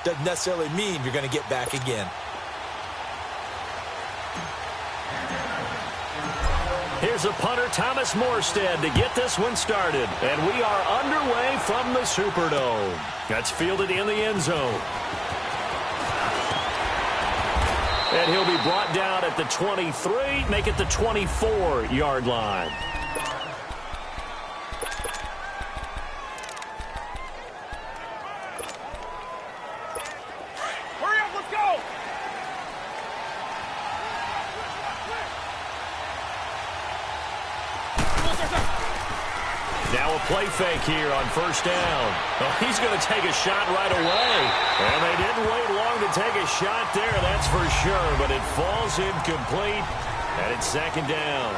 doesn't necessarily mean you're going to get back again. Here's a punter, Thomas Morstead, to get this one started. And we are underway from the Superdome. That's fielded in the end zone. And he'll be brought down at the 23, make it the 24-yard line. Hurry up, let's go! Now a play fake here on first down. Oh, he's going to take a shot right away. And they didn't wait long to take a shot there, that's for sure. But it falls incomplete, and it's second down.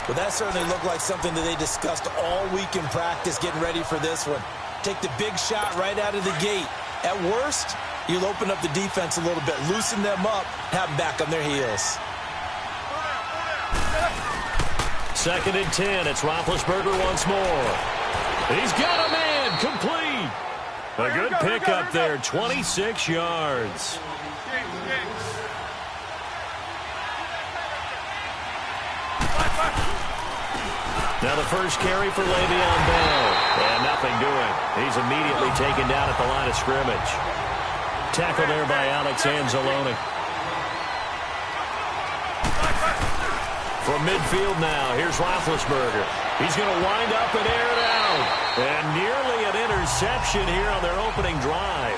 Well, that certainly looked like something that they discussed all week in practice getting ready for this one. Take the big shot right out of the gate. At worst, you'll open up the defense a little bit, loosen them up, have them back on their heels. Second and 10. It's Roethlisberger once more. He's got a man. Complete. A good pickup there. 26 yards. Now the first carry for Le'Veon Bell. And nothing doing. He's immediately taken down at the line of scrimmage. Tackle there by Alex Anzalone. From midfield now, here's Roethlisberger. He's going to wind up and air it out. And nearly an interception here on their opening drive.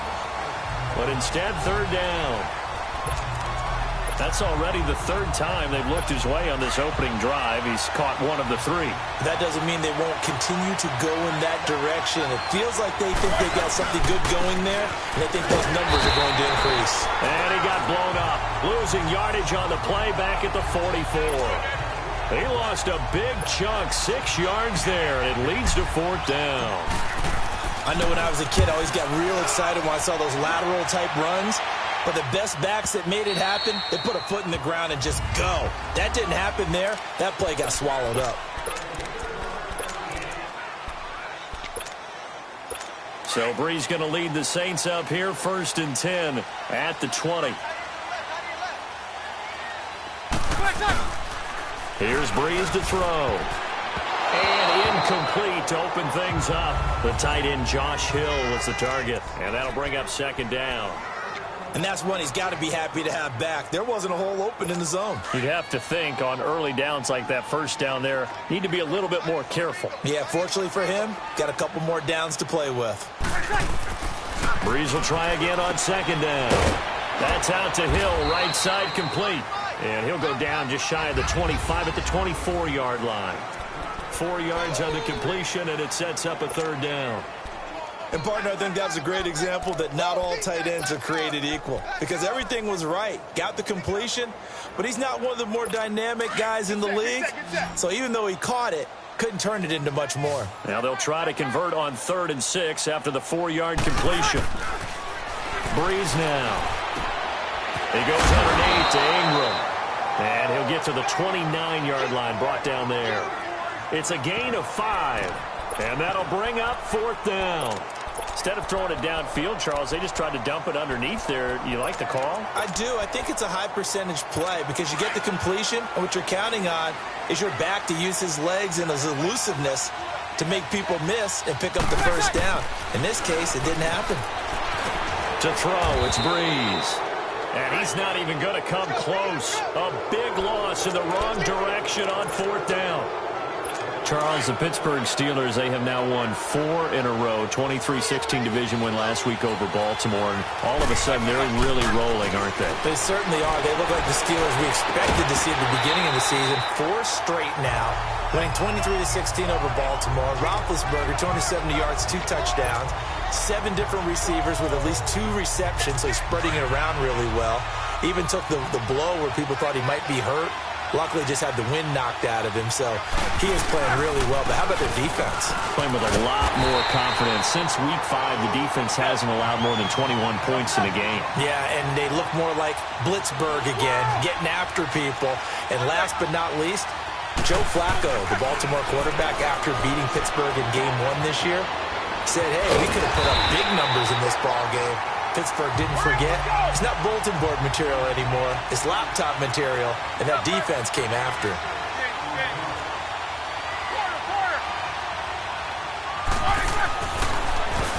But instead, third down. That's already the third time they've looked his way on this opening drive. He's caught one of the three. That doesn't mean they won't continue to go in that direction. It feels like they think they got something good going there, and they think those numbers are going to increase. And he got blown up, losing yardage on the play back at the 44. He lost a big chunk, 6 yards there, and it leads to fourth down. I know when I was a kid, I always got real excited when I saw those lateral-type runs. But the best backs that made it happen, they put a foot in the ground and just go. That didn't happen there. That play got swallowed up. So Brees going to lead the Saints up here, first and 10 at the 20. Here's Brees to throw. And incomplete to open things up. The tight end Josh Hill was the target. And that'll bring up second down. And that's one he's got to be happy to have back. There wasn't a hole open in the zone. You'd have to think on early downs like that first down there, need to be a little bit more careful. Yeah, fortunately for him, got a couple more downs to play with. Brees will try again on second down. That's out to Hill, right side complete. And he'll go down just shy of the 25 at the 24-yard line. 4 yards on the completion, and it sets up a third down. And, partner, I think that's a great example that not all tight ends are created equal. Because everything was right. Got the completion, but he's not one of the more dynamic guys in the league. So even though he caught it, couldn't turn it into much more. Now they'll try to convert on 3rd and 6 after the 4-yard completion. Brees now. He goes underneath to Ingram. And he'll get to the 29-yard line, brought down there. It's a gain of 5. And that'll bring up fourth down. Instead of throwing it downfield, Charles, they just tried to dump it underneath there. You like the call? I do. I think it's a high percentage play because you get the completion, and what you're counting on is your back to use his legs and his elusiveness to make people miss and pick up the first down. In this case, it didn't happen. To throw, it's Brees. And he's not even going to come close. A big loss in the wrong direction on fourth down. Charles, the Pittsburgh Steelers, they have now won 4 in a row. 23-16 division win last week over Baltimore. And all of a sudden, they're really rolling, aren't they? They certainly are. They look like the Steelers we expected to see at the beginning of the season. 4 straight now, winning 23-16 over Baltimore. Roethlisberger, 270 yards, 2 touchdowns. 7 different receivers with at least 2 receptions, so he's spreading it around really well. Even took the blow where people thought he might be hurt. Luckily, just had the wind knocked out of him, so he is playing really well. But how about their defense? Playing with a lot more confidence. Since Week 5, the defense hasn't allowed more than 21 points in a game. Yeah, and they look more like Blitzburg again, getting after people. And last but not least, Joe Flacco, the Baltimore quarterback, after beating Pittsburgh in Game 1 this year, said, hey, we could have put up big numbers in this ball game. Pittsburgh didn't forget. It's not bulletin board material anymore. It's laptop material, and that defense came after.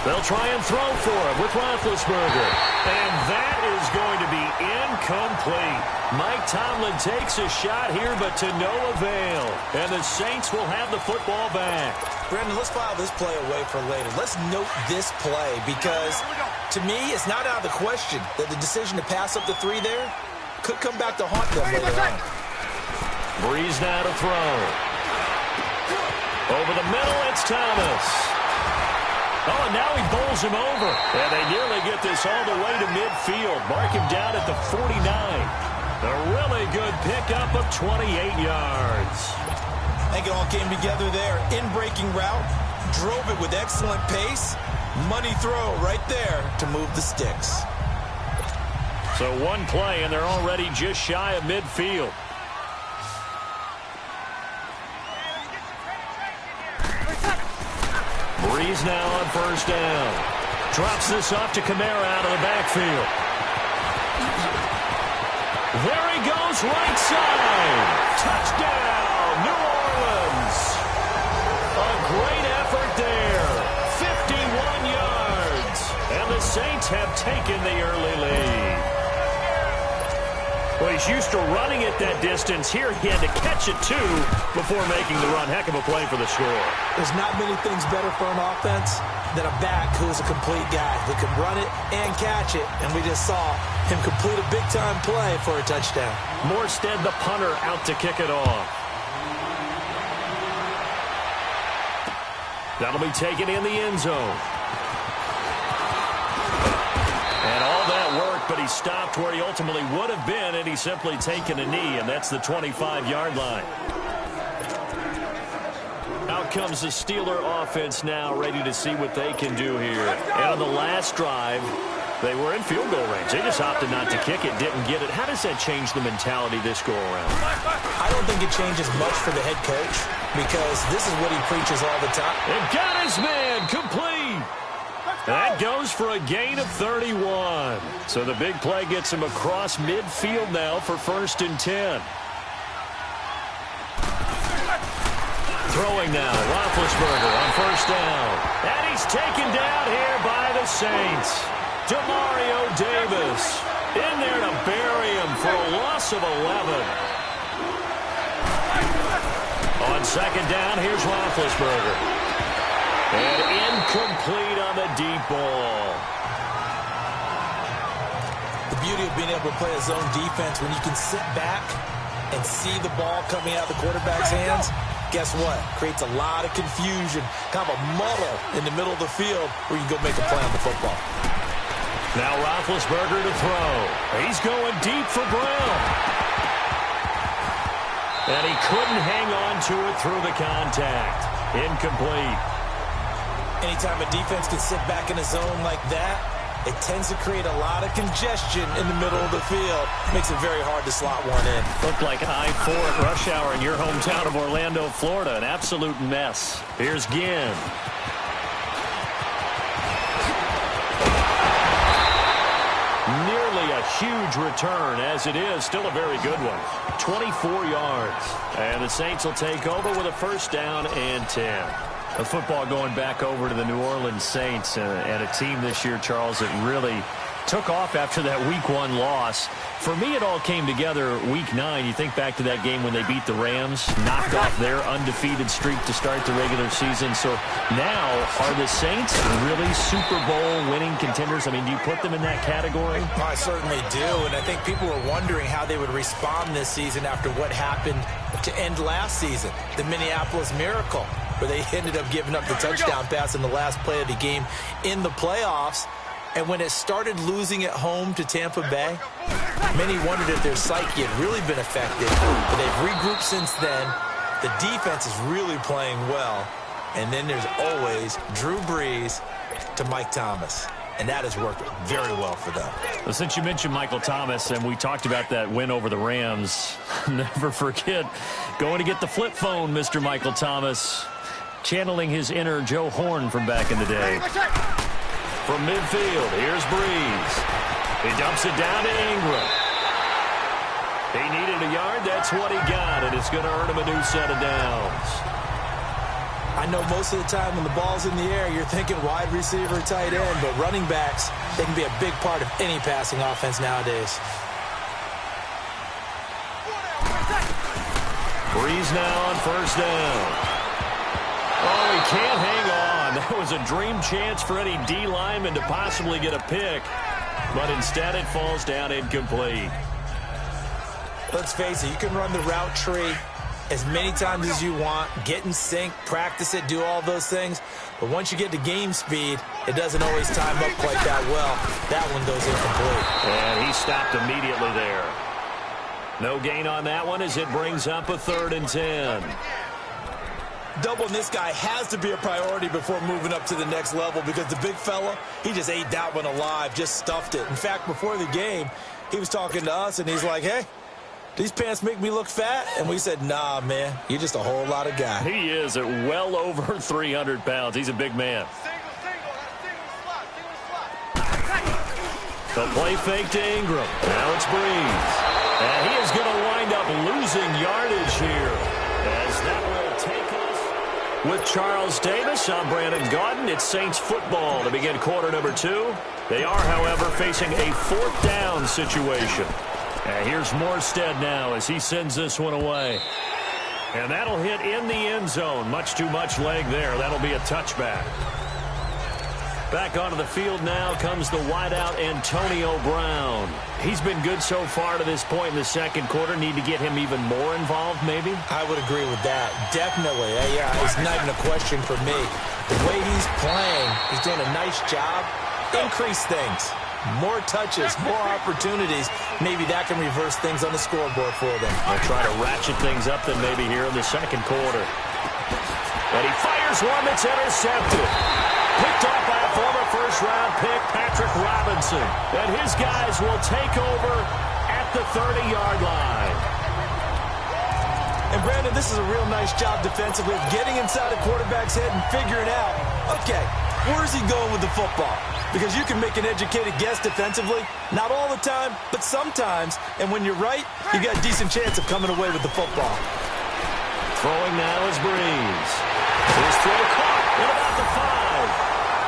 They'll try and throw for him with Roethlisberger. And that is going to be incomplete. Mike Tomlin takes a shot here, but to no avail. And the Saints will have the football back. Brandon, let's file this play away for later. Let's note this play because, to me, it's not out of the question that the decision to pass up the 3 there could come back to haunt them later on. Breeze now to throw. Over the middle, it's Thomas. Oh, and now he bowls him over. And they nearly get this all the way to midfield. Mark him down at the 49. A really good pickup of 28 yards. I think it all came together there. In-breaking route, drove it with excellent pace. Money throw right there to move the sticks. So one play, and they're already just shy of midfield. Breeze now on first down. Drops this off to Kamara out of the backfield. There he goes, right side. Touchdown, New Orleans. A great effort there. 51 yards. And the Saints have taken the early lead. Well, he's used to running it that distance. Here he had to catch it, too, before making the run. Heck of a play for the score. There's not many things better for an offense than a back who is a complete guy who can run it and catch it. And we just saw him complete a big-time play for a touchdown. Morstead, the punter, out to kick it off. That'll be taken in the end zone. And all that work, but he stopped where he ultimately would have been, and he's simply taken a knee, and that's the 25-yard line. Out comes the Steeler offense now, ready to see what they can do here. And on the last drive, they were in field goal range. They just opted not to kick it, didn't get it. How does that change the mentality this go-around? I don't think it changes much for the head coach because this is what he preaches all the time. And got his man complete. That goes for a gain of 31. So the big play gets him across midfield now for 1st and 10. Throwing now, Roethlisberger on first down. And he's taken down here by the Saints. Demario Davis in there to bury him for a loss of 11. On second down, here's Roethlisberger. And incomplete on the deep ball. The beauty of being able to play a zone defense when you can sit back and see the ball coming out of the quarterback's hands, guess what? Creates a lot of confusion, kind of a muddle in the middle of the field where you can go make a play on the football. Now Roethlisberger to throw. He's going deep for Brown. And he couldn't hang on to it through the contact. Incomplete. Anytime a defense can sit back in a zone like that, it tends to create a lot of congestion in the middle of the field. Makes it very hard to slot one in. Looked like I-4 at rush hour in your hometown of Orlando, Florida. An absolute mess. Here's Ginn. Nearly a huge return, as it is. Still a very good one. 24 yards. And the Saints will take over with a first down and 10. The football going back over to the New Orleans Saints and a team this year, Charles, that really took off after that Week 1 loss. For me, it all came together Week 9. You think back to that game when they beat the Rams, knocked off their undefeated streak to start the regular season. So now, are the Saints really Super Bowl winning contenders? I mean, do you put them in that category? I certainly do, and I think people were wondering how they would respond this season after what happened to end last season, the Minneapolis Miracle, where they ended up giving up the touchdown pass in the last play of the game in the playoffs. And when it started losing at home to Tampa Bay, many wondered if their psyche had really been affected. But they've regrouped since then. The defense is really playing well. And then there's always Drew Brees to Mike Thomas. And that has worked very well for them. Well, since you mentioned Michael Thomas and we talked about that win over the Rams, never forget going to get the flip phone, Mr. Michael Thomas, channeling his inner Joe Horn from back in the day. From midfield, here's Breeze. He dumps it down to Ingram. He needed a yard. That's what he got, and it's going to earn him a new set of downs. I know most of the time when the ball's in the air, you're thinking wide receiver, tight end, but running backs, they can be a big part of any passing offense nowadays. Breeze now on first down. Oh, he can't hang on. That was a dream chance for any D lineman to possibly get a pick, but instead it falls down incomplete. Let's face it, you can run the route tree as many times as you want, get in sync, practice it, do all those things. But once you get to game speed, it doesn't always time up quite that well. That one goes incomplete. And he stopped immediately there. No gain on that one as it brings up a 3rd and 10. Doubling this guy has to be a priority before moving up to the next level because the big fella, he just ate that one alive, just stuffed it. In fact, before the game, he was talking to us, and he's like, hey, these pants make me look fat? And we said, nah, man, you're just a whole lot of guy. He is at well over 300 pounds. He's a big man. The play fake to Ingram. Now it's Breeze. And he is going to wind up losing yardage here as that will take us. With Charles Davis, I'm Brandon Gaudin. It's Saints football to begin quarter number 2. They are, however, facing a 4th down situation. And here's Morstead now as he sends this one away. And that'll hit in the end zone. Much too much leg there. That'll be a touchback. Back onto the field now comes the wideout Antonio Brown. He's been good so far to this point in the second quarter. Need to get him even more involved, maybe? I would agree with that. Definitely. Yeah, it's not even a question for me. The way he's playing, he's doing a nice job. Increase things. More touches, more opportunities. Maybe that can reverse things on the scoreboard for them. They'll try to ratchet things up then maybe here in the second quarter. And he fires one that's intercepted. Picked off by a former first-round pick, Patrick Robinson. And his guys will take over at the 30-yard line. And, Brandon, this is a real nice job defensively of getting inside a quarterback's head and figuring out, okay, where's he going with the football? Because you can make an educated guess defensively. Not all the time, but sometimes. And when you're right, you got a decent chance of coming away with the football. Throwing now is Breeze. His throw caught at about the 5.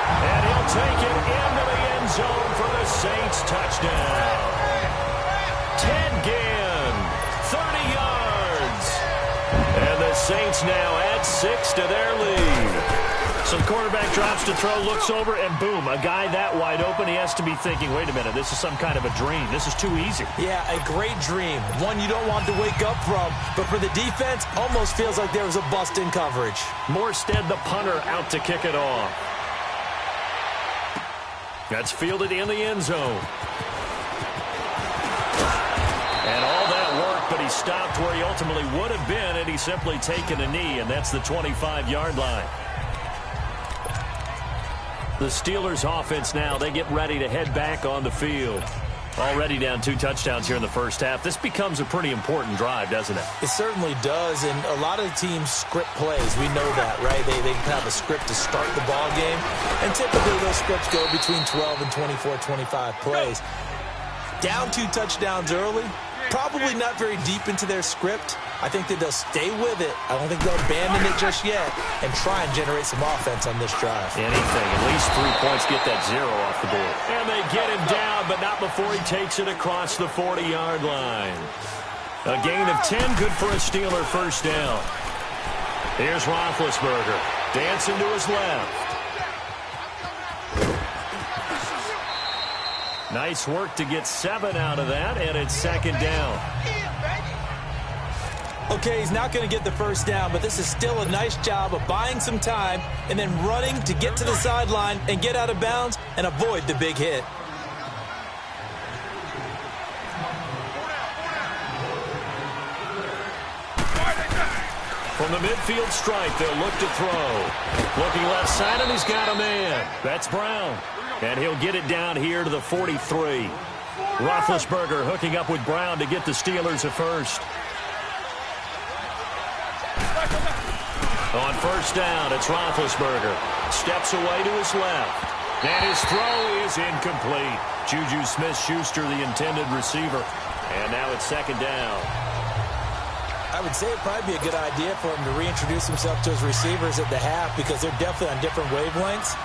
And he'll take it into the end zone for the Saints touchdown. Ted Ginn, 30 yards. And the Saints now add 6 to their lead. So the quarterback drops to throw, looks over, and boom, a guy that wide open, he has to be thinking, wait a minute, this is some kind of a dream. This is too easy. Yeah, a great dream. One you don't want to wake up from. But for the defense, almost feels like there was a bust in coverage. Morstead, the punter, out to kick it off. That's fielded in the end zone. And all that work, but he stopped where he ultimately would have been had he simply taken a knee, and that's the 25-yard line. The Steelers offense now, they get ready to head back on the field. Already down 2 touchdowns here in the first half. This becomes a pretty important drive, doesn't it? It certainly does, and a lot of the teams script plays. We know that, right? They have a script to start the ball game, and typically those scripts go between 12 and 24, 25 plays. Down 2 touchdowns early, probably not very deep into their script. I think that they'll stay with it. I don't think they'll abandon it just yet and try and generate some offense on this drive. Anything. At least 3 points, get that 0 off the board. And they get him down, but not before he takes it across the 40-yard line. A gain of 10, good for a Steeler first down. Here's Roethlisberger, dancing to his left. Nice work to get 7 out of that, and it's second down. Okay, he's not going to get the first down, but this is still a nice job of buying some time and then running to get to the sideline and get out of bounds and avoid the big hit. From the midfield stripe, they'll look to throw. Looking left side, and he's got a man. That's Brown. And he'll get it down here to the 43. Roethlisberger hooking up with Brown to get the Steelers a first. On first down, it's Roethlisberger. Steps away to his left. And his throw is incomplete. Juju Smith-Schuster, the intended receiver. And now it's second down. I would say it'd probably be a good idea for him to reintroduce himself to his receivers at the half because they're definitely on different wavelengths.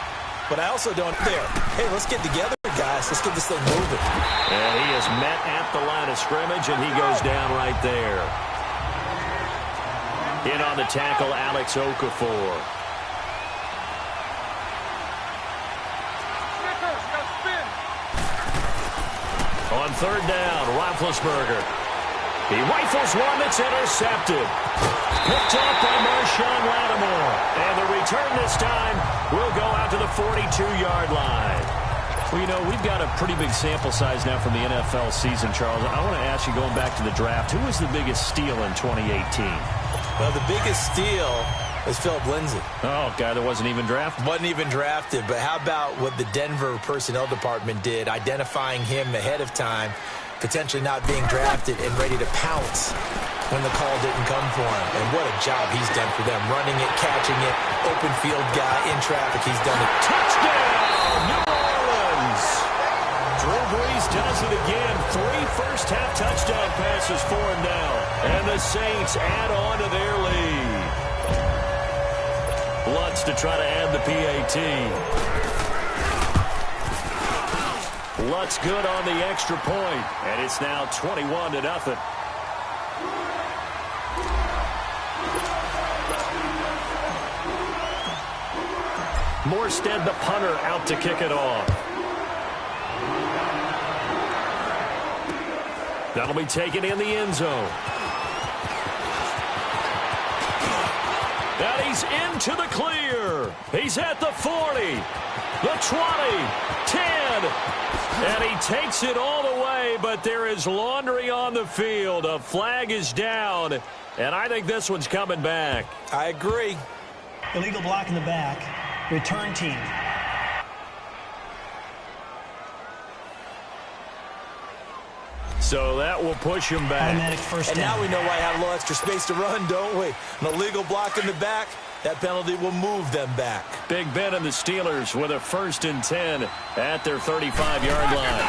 But I also don't there. Hey, let's get together, guys. Let's get this thing moving. And he is met at the line of scrimmage, and he goes down right there. In on the tackle, Alex Okafor. On third down, Roethlisberger. He rifles one that's intercepted. Picked up by Marshawn Lattimore. And the return this time will go out to the 42-yard line. Well, you know, we've got a pretty big sample size now from the NFL season, Charles. I want to ask you, going back to the draft, who was the biggest steal in 2018? Well, the biggest steal is Philip Lindsay. Oh, guy that wasn't even drafted? Wasn't even drafted, but how about what the Denver personnel department did, identifying him ahead of time, potentially not being drafted and ready to pounce when the call didn't come for him. And what a job he's done for them, running it, catching it, open field guy in traffic. He's done it. Touchdown, New Orleans! Drew Brees does it again. 3 first-half touchdown passes for him now. And the Saints add on to their lead. Lutz to try to add the PAT. Lutz good on the extra point, and it's now 21-0. Morstead, the punter, out to kick it off. That'll be taken in the end zone. And he's into the clear. He's at the 40, the 20, 10. And he takes it all the way, but there is laundry on the field. A flag is down, and I think this one's coming back. I agree. Illegal block in the back. Return team. So that will push him back. Automatic first down. And now we know why I have a little extra space to run, don't we? An illegal block in the back. That penalty will move them back. Big Ben and the Steelers with a 1st and 10 at their 35-yard line.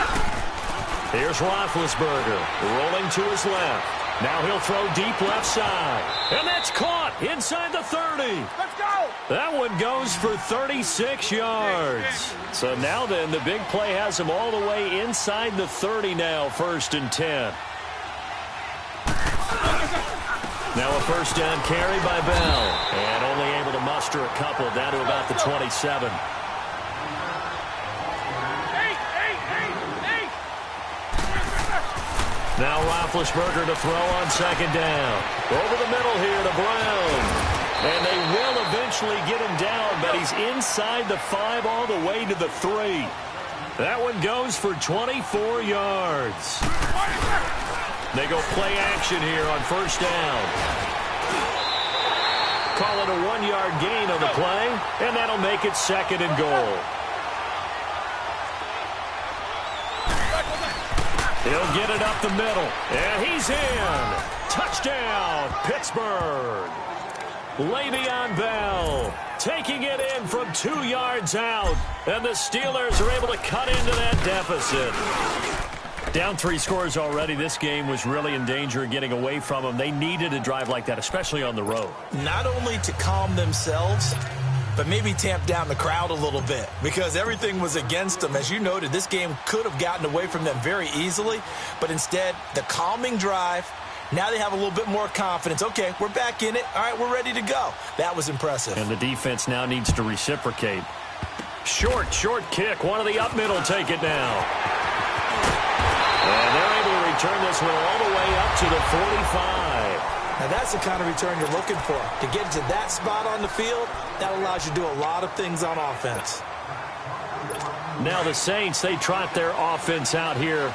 Here's Roethlisberger rolling to his left. Now he'll throw deep left side. And that's caught inside the 30. Let's go! That one goes for 36 yards. So now then, the big play has him all the way inside the 30 now, 1st and 10. Now a first down carry by Bell. And only able to muster a couple down to about the 27. Now Roethlisberger to throw on 2nd down. Over the middle here to Brown. And they will eventually get him down, but he's inside the 5 all the way to the 3. That one goes for 24 yards. They go play action here on 1st down. Call it a 1-yard gain on the play, and that'll make it 2nd and goal. He'll get it up the middle, and he's in. Touchdown, Pittsburgh. Le'Veon Bell taking it in from 2 yards out, and the Steelers are able to cut into that deficit. Down 3 scores already. This game was really in danger of getting away from them. They needed a drive like that, especially on the road. Not only to calm themselves, but maybe tamp down the crowd a little bit because everything was against them. As you noted, this game could have gotten away from them very easily, but instead, the calming drive, now they have a little bit more confidence. Okay, we're back in it. All right, we're ready to go. That was impressive. And the defense now needs to reciprocate. Short kick. One of the up middle take it now. And they're able to return this one all the way up to the 45. Now that's the kind of return you're looking for. To get to that spot on the field, that allows you to do a lot of things on offense. Now the Saints, they trot their offense out here.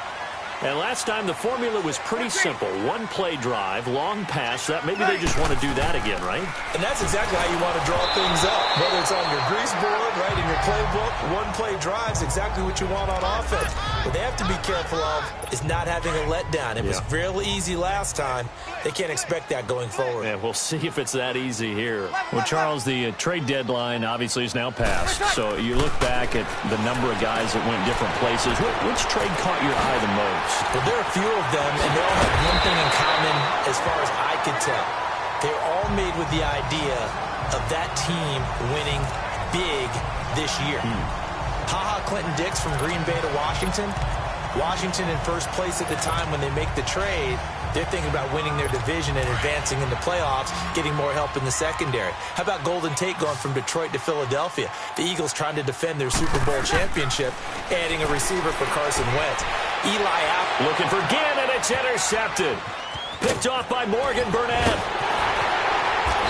And last time the formula was pretty simple. 1-play drive, long pass. That maybe they just want to do that again, right? And that's exactly how you want to draw things up. Whether it's on your grease board, right, in your playbook, 1-play drive is exactly what you want on offense. What they have to be careful of is not having a letdown. It was real easy last time. They can't expect that going forward. Yeah, we'll see if it's that easy here. Well, Charles, the trade deadline obviously is now passed. So you look back at the number of guys that went different places. Which trade caught your eye the most? Well, there are a few of them, and they all have one thing in common as far as I could tell. They're all made with the idea of that team winning big this year. Ha-Ha Clinton-Dix from Green Bay to Washington. Washington in first place at the time when they make the trade. They're thinking about winning their division and advancing in the playoffs, getting more help in the secondary. How about Golden Tate going from Detroit to Philadelphia? The Eagles trying to defend their Super Bowl championship, adding a receiver for Carson Wentz. Eli Apple looking for Ginn, and it's intercepted. Picked off by Morgan Burnett.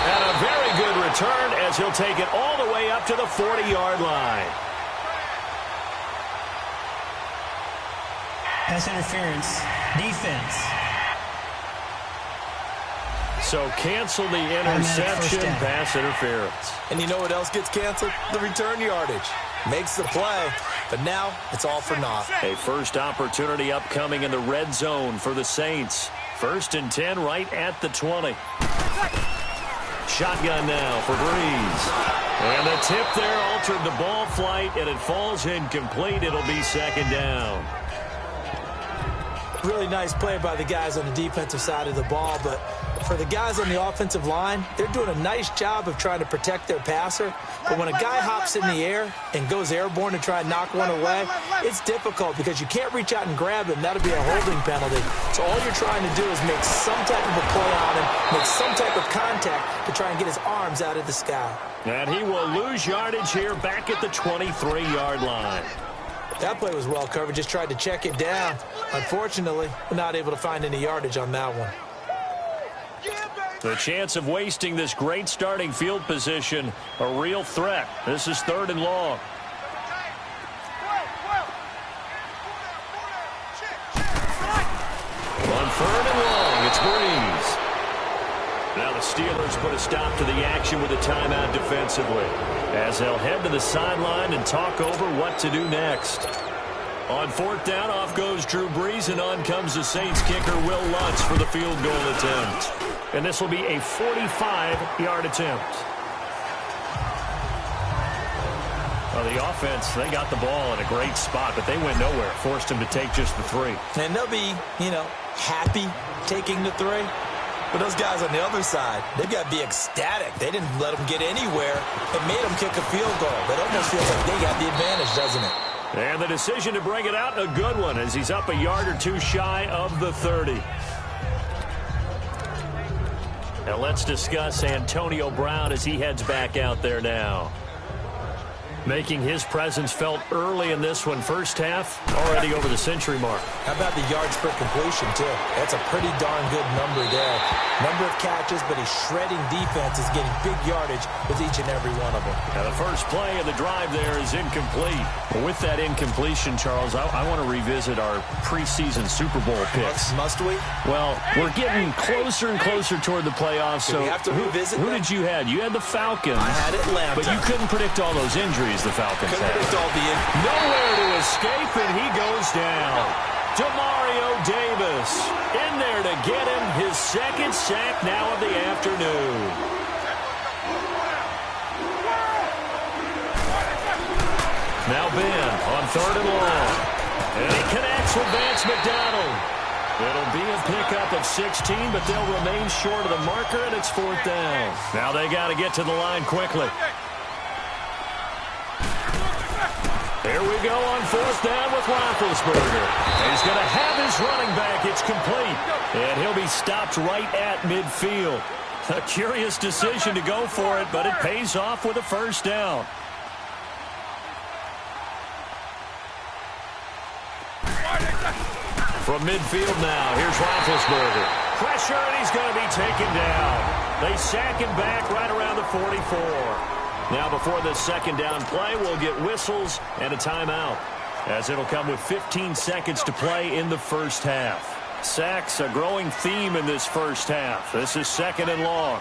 And a very good return as he'll take it all the way up to the 40-yard line. Pass interference. Defense. So cancel the interception, pass interference. And you know what else gets canceled? The return yardage. Makes the play, but now it's all for naught. A first opportunity upcoming in the red zone for the Saints. 1st and 10 right at the 20. Shotgun now for Breeze. And the tip there altered the ball flight, and it falls incomplete. It'll be 2nd down. Really nice play by the guys on the defensive side of the ball, but for the guys on the offensive line, they're doing a nice job of trying to protect their passer. But when a guy hops in the air and goes airborne to try and knock one away, it's difficult because you can't reach out and grab him. That'll be a holding penalty. So all you're trying to do is make some type of a play on him, make some type of contact to try and get his arms out of the sky. And he will lose yardage here back at the 23-yard line. That play was well covered, just tried to check it down. Unfortunately, we're not able to find any yardage on that one. The chance of wasting this great starting field position, a real threat. This is 3rd and long. On 3rd and long, it's Breeze. Now the Steelers put a stop to the action with a timeout defensively, as they'll head to the sideline and talk over what to do next. On 4th down, off goes Drew Brees, and on comes the Saints kicker, Will Lutz, for the field goal attempt. And this will be a 45-yard attempt. Well, the offense, they got the ball in a great spot, but they went nowhere. Forced him to take just the 3. And they'll be, happy taking the 3. But those guys on the other side, they've got to be ecstatic. They didn't let them get anywhere. It made them kick a field goal. That almost feels like they got the advantage, doesn't it? And the decision to bring it out, a good one, as he's up a yard or two shy of the 30. Now let's discuss Antonio Brown as he heads back out there now. Making his presence felt early in this one. First half, already over the century mark. How about the yards per completion, too? That's a pretty darn good number there. Number of catches, but he's shredding defense, is getting big yardage with each and every one of them. Now the first play of the drive there is incomplete. But with that incompletion, Charles, I want to revisit our preseason Super Bowl picks. Must we? Well, we're getting closer and closer toward the playoffs. So we have to revisit who them? did you have? You had the Falcons. I had Atlanta. But you couldn't predict all those injuries the Falcons Couldn't had. predict all the Nowhere to escape, and he goes down. Demario Davis in there to get him his 2nd sack now of the afternoon. Now Ben on 3rd and long. And he connects with Vance McDonald. It'll be a pickup of 16, but they'll remain short of the marker, and it's 4th down. Now they got to get to the line quickly. Here we go on 4th down with Roethlisberger. He's going to have his running back. It's complete. And he'll be stopped right at midfield. A curious decision to go for it, but it pays off with a 1st down. From midfield now, here's Roethlisberger. Pressure, and he's going to be taken down. They sack him back right around the 44. Now before this 2nd down play, we'll get whistles and a timeout, as it'll come with 15 seconds to play in the first half. Sacks, a growing theme in this first half. This is 2nd and long.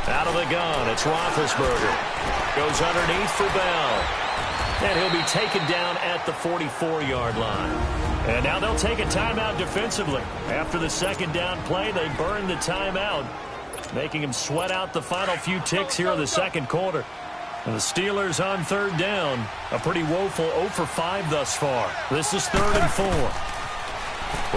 Out of the gun, it's Roethlisberger. Goes underneath for Bell. And he'll be taken down at the 44-yard line. And now they'll take a timeout defensively. After the second down play, they burn the timeout, making him sweat out the final few ticks here in the second quarter. And the Steelers on third down, a pretty woeful 0 for 5 thus far. This is 3rd and 4.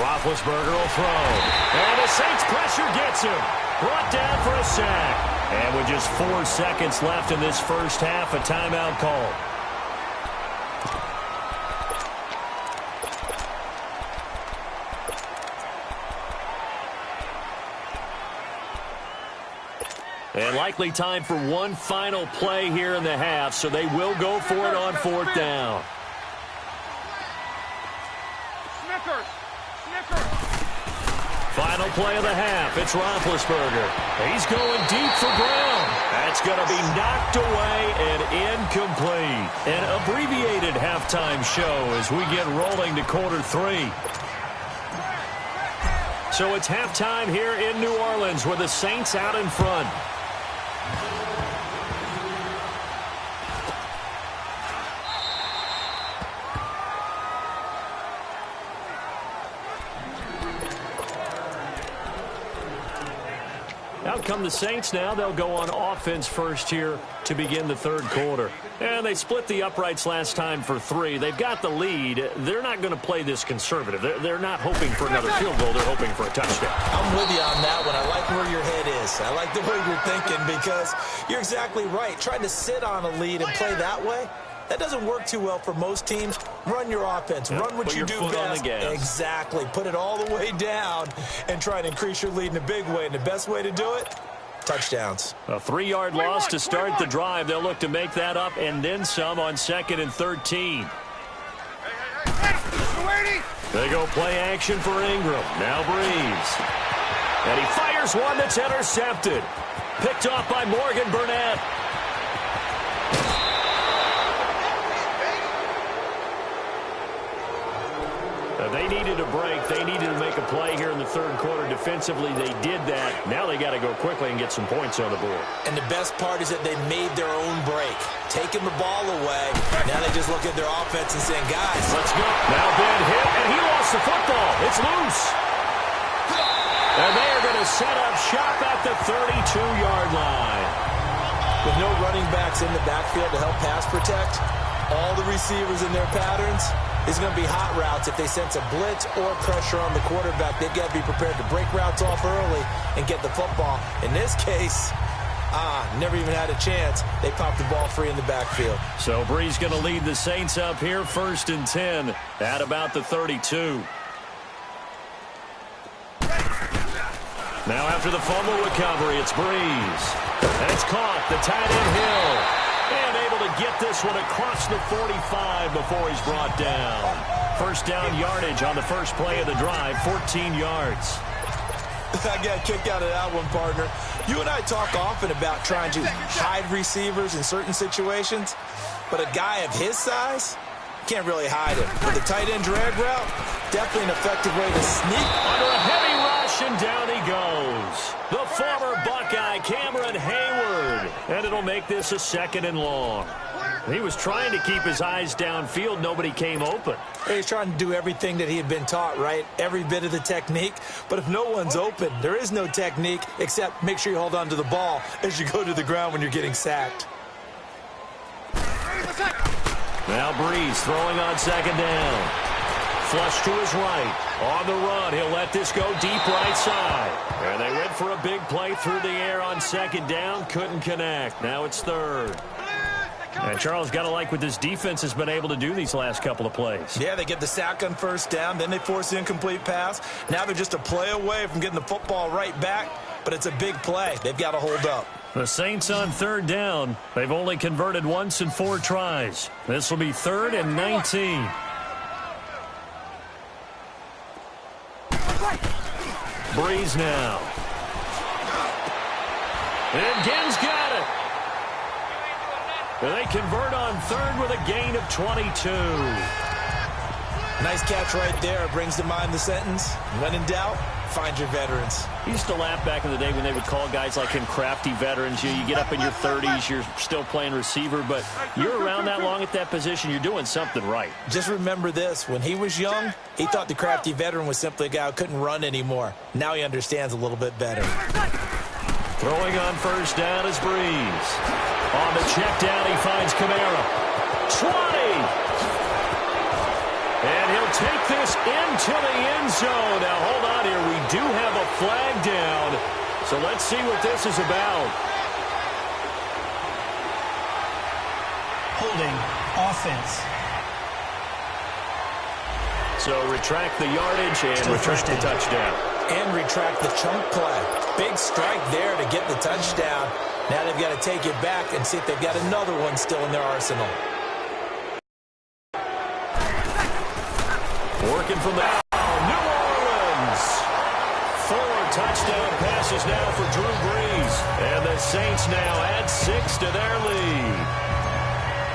Roethlisberger will throw. And the Saints pressure gets him. Brought down for a sack. And with just 4 seconds left in this first half, a timeout call. And likely time for one final play here in the half, so they will go for it on 4th down. Final play of the half. It's Roethlisberger. He's going deep for Brown. That's going to be knocked away and incomplete. An abbreviated halftime show as we get rolling to quarter 3. So it's halftime here in New Orleans with the Saints out in front. Out come the Saints now. They'll go on offense first here to begin the third quarter. And they split the uprights last time for 3. They've got the lead. They're not going to play this conservative. They're not hoping for another field goal. They're hoping for a touchdown. I'm with you on that one. I like where your head is. I like the way you're thinking because you're exactly right. Trying to sit on a lead and play that way, that doesn't work too well for most teams. Run your offense. Yep. Run what you do best. Exactly. Put it all the way down and try to increase your lead in a big way. And the best way to do it, touchdowns. A 3-yard loss to start the drive. They'll look to make that up and then some on 2nd and 13. They go play action for Ingram. Now Breeze. And he fires one that's intercepted. Picked off by Morgan Burnett. They needed a break. They needed to make a play here in the third quarter. Defensively, they did that. Now they got to go quickly and get some points on the board. And the best part is that they made their own break. Taking the ball away. Now they just look at their offense and saying, guys, let's go. Now Ben hit, and he lost the football. It's loose. And they are going to set up shop at the 32-yard line. With no running backs in the backfield to help pass protect, all the receivers in their patterns, is going to be hot routes. If they sense a blitz or pressure on the quarterback, they've got to be prepared to break routes off early and get the football. In this case, never even had a chance. They popped the ball free in the backfield. So Breeze going to lead the Saints up here 1st and 10 at about the 32. Now after the fumble recovery, it's Breeze. And it's caught. The tight end Hill. And able to get this one across the 45 before he's brought down. First down yardage on the first play of the drive, 14 yards. I got a kick out of that one, partner. You and I talk often about trying to hide receivers in certain situations, but a guy of his size can't really hide him. With the tight end drag route, definitely an effective way to sneak. Under a heavy rush, and down he goes. The former Buckeye, Cameron Hayward. And it'll make this a 2nd and long. He was trying to keep his eyes downfield. Nobody came open. He's trying to do everything that he had been taught, right? Every bit of the technique. But if no one's open, there is no technique except make sure you hold on to the ball as you go to the ground when you're getting sacked. Now Breeze throwing on 2nd down. Flush to his right. On the run, he'll let this go deep right side. And they went for a big play through the air on 2nd down. Couldn't connect. Now it's 3rd. And Charles, got to like what this defense has been able to do these last couple of plays. Yeah, they get the sack on 1st down. Then they force the incomplete pass. Now they're just a play away from getting the football right back. But it's a big play. They've got to hold up. The Saints on 3rd down. They've only converted once in 4 tries. This will be 3rd and 19. Breeze now. And Ginn's got it. And they convert on 3rd with a gain of 22. Nice catch right there. Brings to mind the sentence, when in doubt, find your veterans. He used to laugh back in the day when they would call guys like him crafty veterans. You get up in your 30s, you're still playing receiver, but you're around that long at that position, you're doing something right. Just remember this. When he was young, he thought the crafty veteran was simply a guy who couldn't run anymore. Now he understands a little bit better. Throwing on first down is Breeze. On the check down, he finds Kamara. 20! And he'll take this into the end zone. Now, hold on here. We do have a flag down. So let's see what this is about. Holding offense. So retract the yardage and retract the touchdown. And retract the chunk play. Big strike there to get the touchdown. Now they've got to take it back and see if they've got another one still in their arsenal. Working from the New Orleans. 4 touchdown passes now for Drew Brees. And the Saints now add 6 to their lead.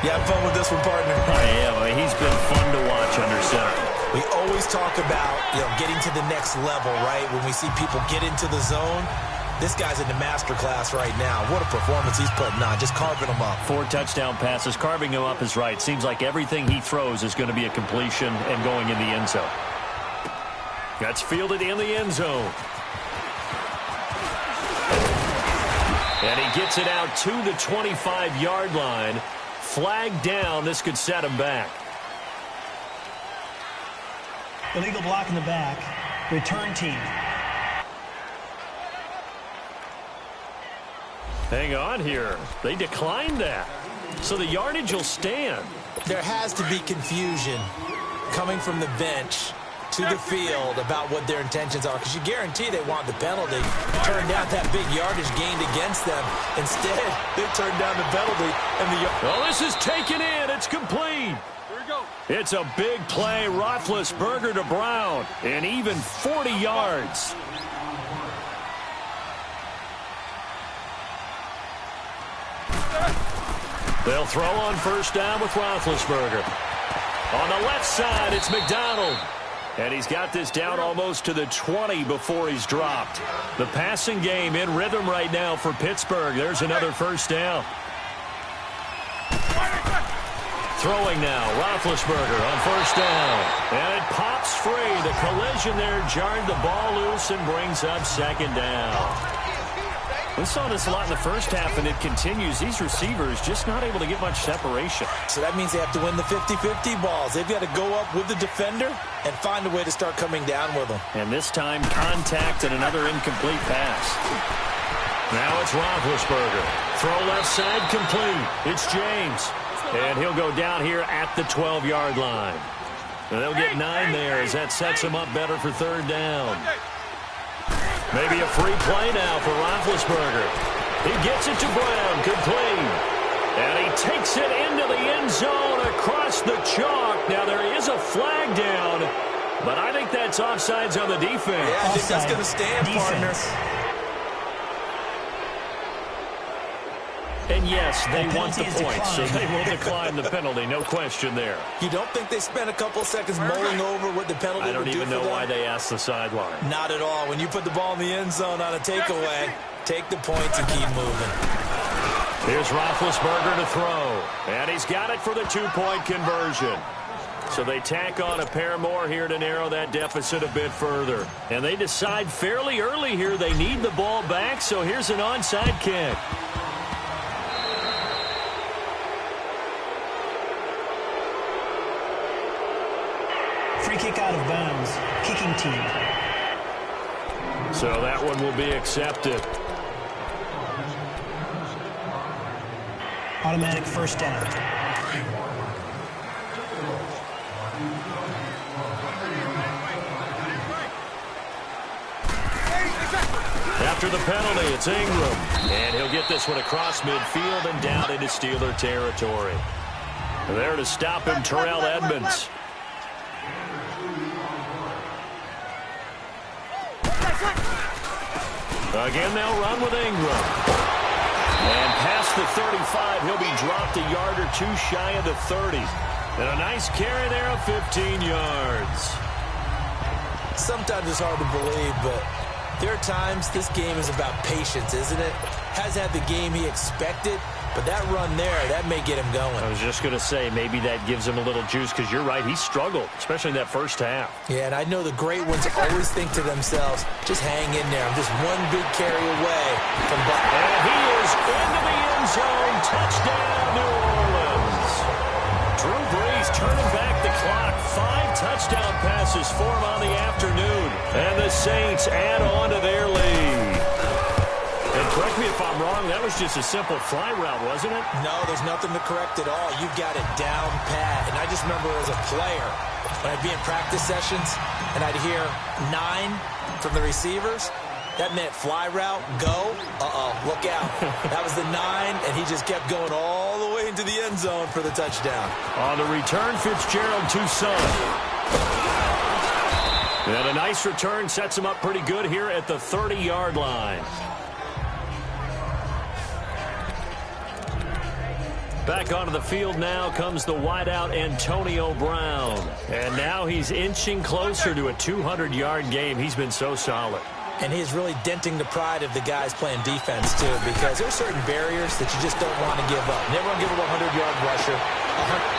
You having fun with this one, partner? I am. I mean, he's been fun to watch under center. We always talk about, getting to the next level, right? When we see people get into the zone, this guy's in the master class right now. What a performance he's putting on, just carving them up. 4 touchdown passes. Carving him up is right. Seems like everything he throws is going to be a completion and going in the end zone. That's fielded in the end zone. And he gets it out to the 25-yard line. Flag down. This could set him back. Illegal block in the back. Return team. Hang on here. They declined that. So the yardage will stand. There has to be confusion coming from the bench to the field about what their intentions are, because you guarantee they want the penalty. Turn down that big yardage gained against them. Instead, they turned down the penalty. Well, this is taken in. It's complete. It's a big play. Roethlisberger to Brown. And even 40 yards. They'll throw on first down with Roethlisberger. On the left side, it's McDonald. And he's got this down almost to the 20 before he's dropped. The passing game in rhythm right now for Pittsburgh. There's another first down. Throwing now, Roethlisberger on first down. And it pops free. The collision there jarred the ball loose and brings up second down. We saw this a lot in the first half, and it continues. These receivers just not able to get much separation. So that means they have to win the 50-50 balls. They've got to go up with the defender and find a way to start coming down with them. And this time, contact and another incomplete pass. Now it's Roethlisberger. Throw left side complete. It's James. And he'll go down here at the 12-yard line. And they'll get 9 there as that sets him up better for third down. Maybe a free play now for Roethlisberger. He gets it to Brown, complete. And he takes it into the end zone across the chalk. Now there is a flag down, but I think that's offsides on the defense. Yeah, I think that's going to stand, partner. And yes, they want the points, so they will decline the penalty. No question there. You don't think they spent a couple seconds mulling over what the penalty would do for them? I don't even know why they asked the sideline. Not at all. When you put the ball in the end zone on a takeaway, take the points and keep moving. Here's Roethlisberger to throw. And he's got it for the 2-point conversion. So they tack on a pair more here to narrow that deficit a bit further. And they decide fairly early here they need the ball back, so here's an onside kick. Free kick out of bounds. Kicking team. So that one will be accepted. Automatic first down. After the penalty, it's Ingram. And he'll get this one across midfield and down into Steeler territory. There to stop him, Terrell Edmonds. Again, they'll run with Ingram. And past the 35, he'll be dropped a yard or two shy of the 30. And a nice carry there of 15 yards. Sometimes it's hard to believe, but there are times this game is about patience, isn't it? Hasn't had the game he expected, but that run there, that may get him going. I was just going to say, maybe that gives him a little juice, because you're right, he struggled, especially in that first half. Yeah, and I know the great ones always think to themselves, just hang in there. I'm just one big carry away from Buck. And he is into the end zone. Touchdown, New Orleans. Drew Brees turning back the clock. 5 touchdown passes for him on the afternoon. And the Saints add on to their lead. And correct me if I'm wrong, that was just a simple fly route, wasn't it? No, there's nothing to correct at all. You've got it down pat. And I just remember as a player, when I'd be in practice sessions and I'd hear 9 from the receivers, that meant fly route, go, look out. That was the 9, and he just kept going all the way into the end zone for the touchdown. On the return, Fitzgerald to Son. And a nice return sets him up pretty good here at the 30-yard line. Back onto the field now comes the wideout Antonio Brown. And now he's inching closer to a 200-yard game. He's been so solid. And he's really denting the pride of the guys playing defense, too, because there's certain barriers that you just don't want to give up. Never want to give up a 100-yard rusher.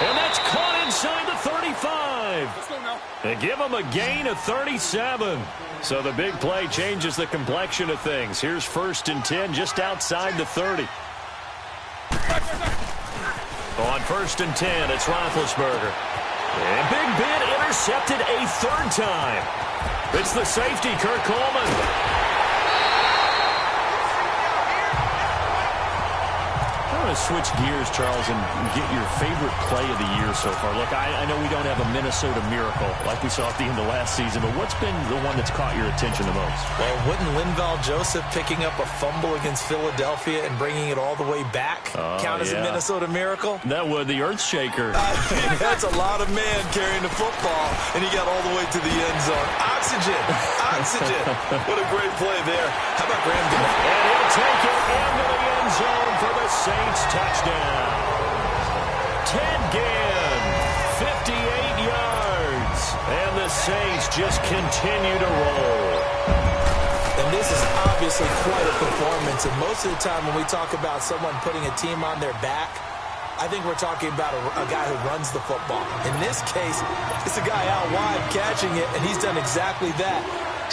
And that's caught inside the 35. Let's go now. They give him a gain of 37. So the big play changes the complexion of things. Here's 1st and 10 just outside the 30. On 1st and 10, it's Roethlisberger. And Big Ben intercepted a 3rd time. It's the safety, Kurt Coleman. I want to switch gears, Charles, and get your favorite play of the year so far. Look, I know we don't have a Minnesota miracle like we saw at the end of last season, but what's been the one that's caught your attention the most? Well, wouldn't Linval Joseph picking up a fumble against Philadelphia and bringing it all the way back count as a Minnesota miracle? That would, the earth shaker. That's a lot of man carrying the football, and he got all the way to the end zone. Oxygen. What a great play there. How about Graham? And he'll take it into the end zone for the Saints touchdown. Ted Ginn, 58 yards. And the Saints just continue to roll. And this is obviously quite a performance. And most of the time when we talk about someone putting a team on their back, I think we're talking about a guy who runs the football. In this case, it's a guy out wide catching it, and he's done exactly that.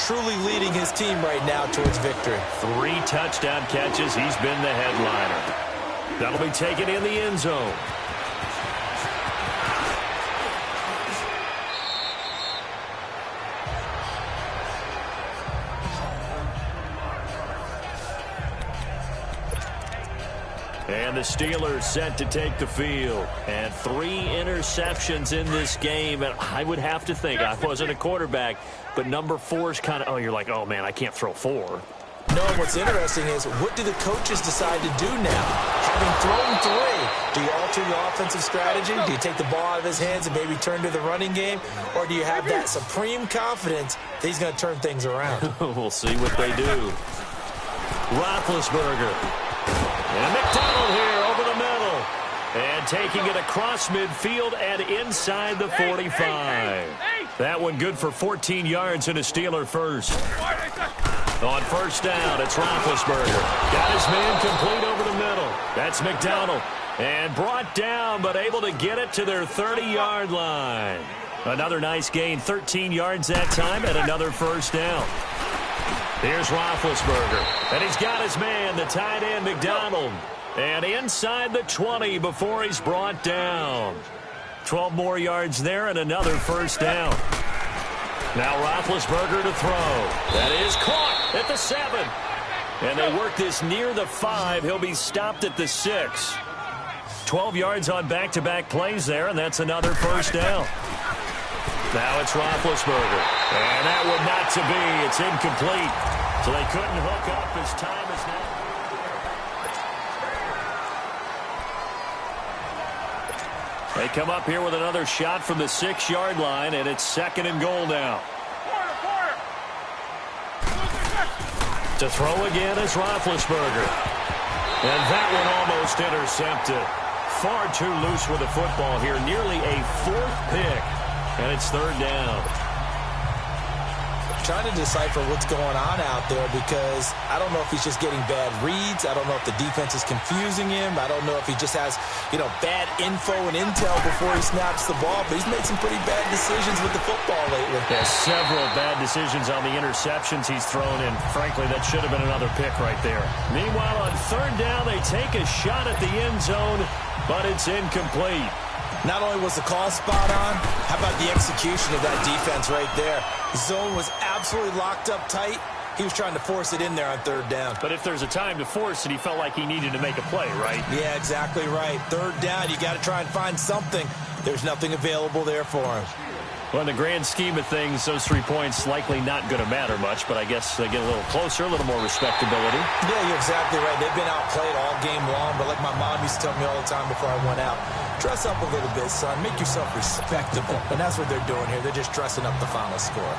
Truly leading his team right now towards victory. 3 touchdown catches. He's been the headliner. That'll be taken in the end zone. And the Steelers set to take the field. And 3 interceptions in this game. And I would have to think, I wasn't a quarterback, but number 4 is kind of, you're like, oh, man, I can't throw 4. No, and what's interesting is, what do the coaches decide to do now? Having thrown 3, do you alter your offensive strategy? Do you take the ball out of his hands and maybe turn to the running game? Or do you have that supreme confidence that he's going to turn things around? We'll see what they do. Roethlisberger. And McDonald here over the middle. And taking it across midfield and inside the 45. That one good for 14 yards and a Steeler first. On 1st down, it's Roethlisberger. Got his man complete over the middle. That's McDonald. And brought down, but able to get it to their 30-yard line. Another nice gain, 13 yards that time, and another 1st down. Here's Roethlisberger. And he's got his man, the tight end, McDonald. And inside the 20 before he's brought down. 12 more yards there and another 1st down. Now Roethlisberger to throw. That is caught at the 7. And they work this near the 5. He'll be stopped at the 6. 12 yards on back-to-back plays there, and that's another 1st down. Now it's Roethlisberger. And that one not to be. It's incomplete. So they couldn't hook up as time is now. They come up here with another shot from the 6-yard line, and it's 2nd and goal now. To throw again is Roethlisberger. And that one almost intercepted. far too loose with the football here. Nearly a 4th pick. And it's 3rd down. Trying to decipher what's going on out there because I don't know if he's just getting bad reads. I don't know if the defense is confusing him. I don't know if he just has, bad info and intel before he snaps the ball. But he's made some pretty bad decisions with the football lately. Yeah, several bad decisions on the interceptions he's thrown in. Frankly, that should have been another pick right there. Meanwhile, on 3rd down, they take a shot at the end zone, but it's incomplete. Not only was the call spot on, how about the execution of that defense right there? The zone was absolutely locked up tight. He was trying to force it in there on 3rd down. But if there's a time to force it, he felt like he needed to make a play, right? Yeah, exactly right. 3rd down, you got to try and find something. There's nothing available there for him. Well, in the grand scheme of things, those 3 points likely not going to matter much, but I guess they get a little closer, a little more respectability. Yeah, you're exactly right. They've been outplayed all game long, but like my mom used to tell me all the time before I went out, dress up a little bit, son. Make yourself respectable. And that's what they're doing here. They're just dressing up the final score.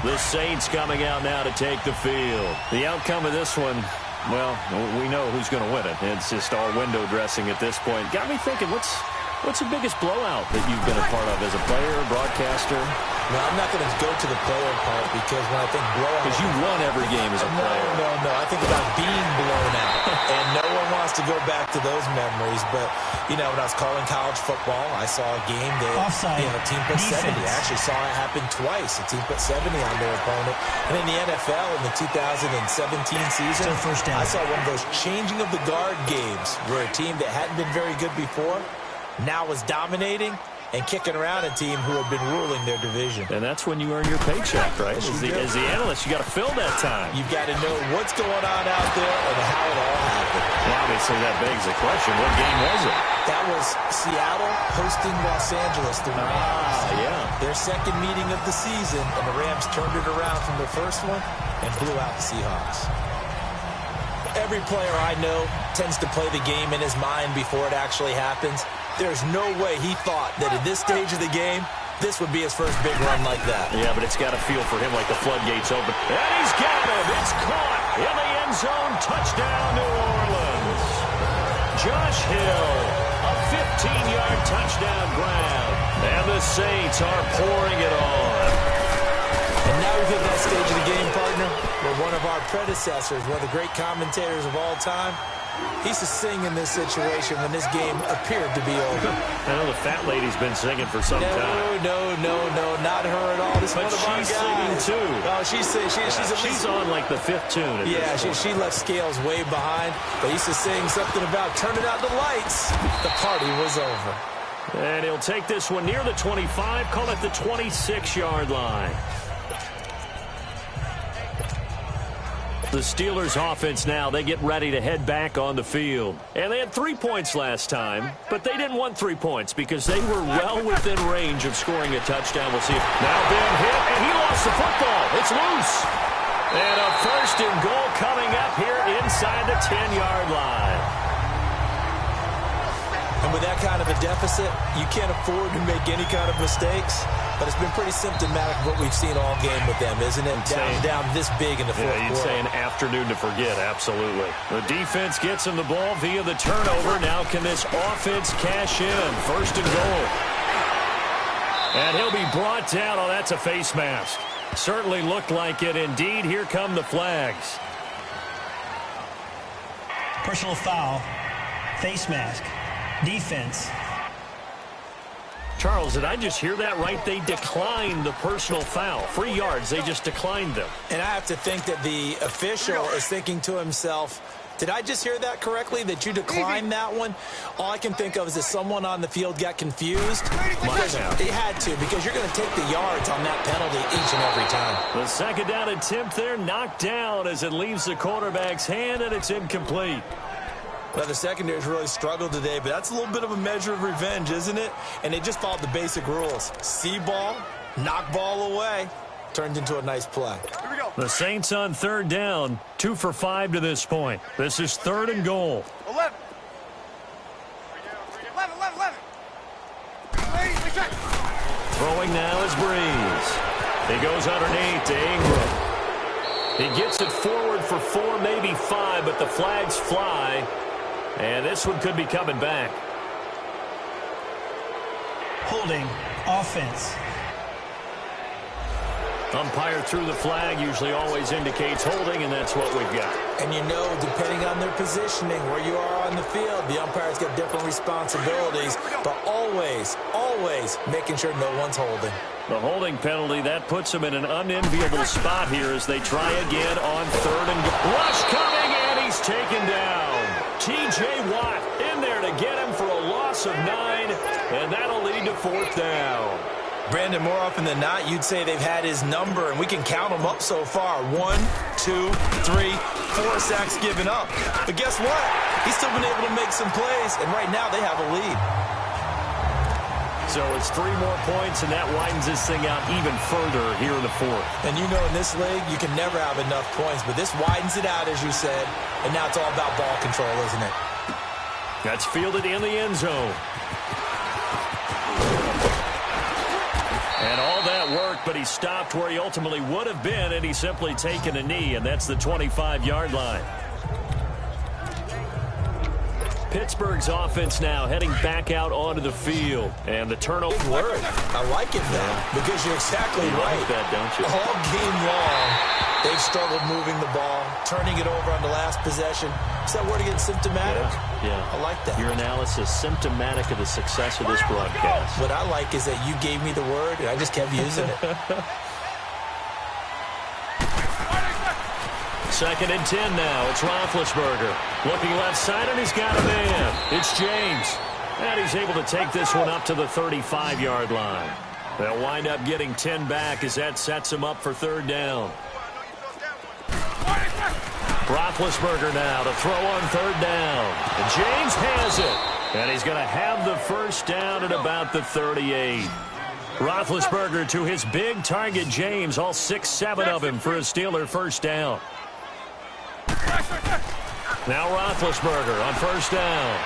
The Saints coming out now to take the field. The outcome of this one, well, we know who's going to win it. It's just all window dressing at this point. Got me thinking, what's the biggest blowout that you've been a part of as a player, broadcaster? No, I'm not going to go to the player part because when I think blowout... Because you won every game as a player. No. I think about being blown out. And no one wants to go back to those memories. But, when I was calling college football, I saw a game that, offside. A team put 70. Defense. I actually saw it happen twice. A team put 70 on their opponent. And in the NFL, in the 2017 season, First down. I saw one of those changing of the guard games where a team that hadn't been very good before now was dominating and kicking around a team who had been ruling their division. And that's when you earn your paycheck, right? As the analyst, you got to fill that time. You've got to know what's going on out there and how it all happened. Well, obviously, that begs the question, what game was it? That was Seattle hosting Los Angeles, the Rams. Yeah. Their second meeting of the season, and the Rams turned it around from their first one and blew out the Seahawks. Every player I know tends to play the game in his mind before it actually happens. There's no way he thought that at this stage of the game, this would be his first big run like that. Yeah, but it's got to feel for him like the floodgates open. And he's got it. It's caught in the end zone. Touchdown, New Orleans. Josh Hill, a 15-yard touchdown grab. And the Saints are pouring it on. And now we've hit that stage of the game, partner, where one of our predecessors, one of the great commentators of all time, he used to sing in this situation when this game appeared to be over. I know the fat lady's been singing for some time. No, not her at all. This But one of our she's guys. singing too. Oh, She's on like the 5th tune. Yeah, she left Scales way behind. They used to sing something about turning out the lights. The party was over. And he'll take this one near the 25, call it the 26-yard line. The Steelers offense now, they get ready to head back on the field. And they had 3 points last time, but they didn't want 3 points because they were well within range of scoring a touchdown. We'll see. Now Ben hit, and he lost the football. It's loose. And a 1st and goal coming up here inside the 10-yard line. And with that kind of a deficit, you can't afford to make any kind of mistakes. But it's been pretty symptomatic of what we've seen all game with them, isn't it? Down this big in the fourth quarter. You'd say an afternoon to forget, absolutely. The defense gets him the ball via the turnover. Now can this offense cash in? 1st and goal. And he'll be brought down. Oh, that's a face mask. Certainly looked like it. Indeed, here come the flags. Personal foul. Face mask. Defense. Charles, did I just hear that right? They declined the personal foul. 3 yards, they just declined them. And I have to think that the official is thinking to himself, did I just hear that correctly, that you declined that one? All I can think of is that someone on the field got confused. They had to, because you're going to take the yards on that penalty each and every time. The 2nd down attempt there knocked down as it leaves the quarterback's hand, and it's incomplete. Well, the secondary's really struggled today, but that's a little bit of a measure of revenge, isn't it? And they just followed the basic rules. See ball, knock ball away. Turned into a nice play. Here we go. The Saints on 3rd down, 2 for 5 to this point. This is 3rd and goal. 11. 11. Throwing now is Breeze. He goes underneath to Ingram. He gets it forward for 4, maybe 5, but the flags fly. And this one could be coming back. Holding, offense. Umpire threw the flag, usually always indicates holding, and that's what we've got. And you know, depending on their positioning, where you are on the field, the umpire's got different responsibilities, but always, always making sure no one's holding. The holding penalty, that puts them in an unenviable spot here as they try again on 3rd and goal. Rush coming, and he's taken down. T.J. Watt in there to get him for a loss of 9, and that'll lead to 4th down. Brandon, more often than not, you'd say they've had his number, and we can count them up so far. 1, 2, 3, 4 sacks given up. But guess what? He's still been able to make some plays, and right now they have a lead. So it's 3 more points, and that widens this thing out even further here in the 4th. And you know in this league, you can never have enough points, but this widens it out, as you said, and now it's all about ball control, isn't it? That's fielded in the end zone. And all that worked, but he stopped where he ultimately would have been, and he's simply taken a knee, and that's the 25-yard line. Pittsburgh's offense now heading back out onto the field, and the turnover. Word. I like it, though, because you're exactly right. Like that, don't you? All game long, they've struggled moving the ball, turning it over on the last possession. Is that word again, symptomatic? Yeah. I like that. Your analysis, symptomatic of the success of this broadcast. What I like is that you gave me the word, and I just kept using it. 2nd and 10 now. It's Roethlisberger. Looking left side, and he's got a man. It's James. And he's able to take this one up to the 35-yard line. They'll wind up getting 10 back as that sets him up for 3rd down. Roethlisberger now to throw on 3rd down. And James has it. And he's going to have the 1st down at about the 38. Roethlisberger to his big target, James. All 6-7 of him for a Steeler 1st down. Now Roethlisberger on 1st down.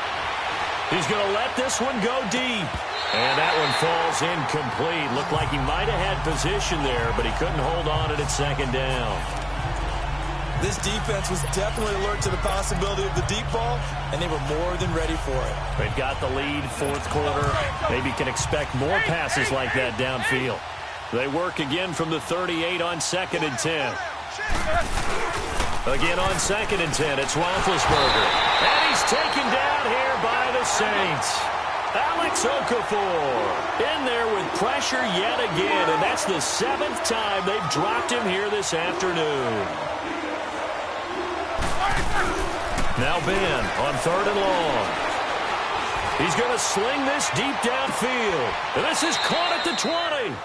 He's going to let this one go deep. And that one falls incomplete. Looked like he might have had position there, but he couldn't hold on it at 2nd down. This defense was definitely alert to the possibility of the deep ball, and they were more than ready for it. They've got the lead, 4th quarter. Maybe can expect more passes like that downfield. They work again from the 38 on 2nd and 10. Again on 2nd and 10, it's Roethlisberger. And he's taken down here by the Saints. Alex Okafor in there with pressure yet again, and that's the 7th time they've dropped him here this afternoon. Now Ben on 3rd and long. He's going to sling this deep downfield. And this is caught at the 20.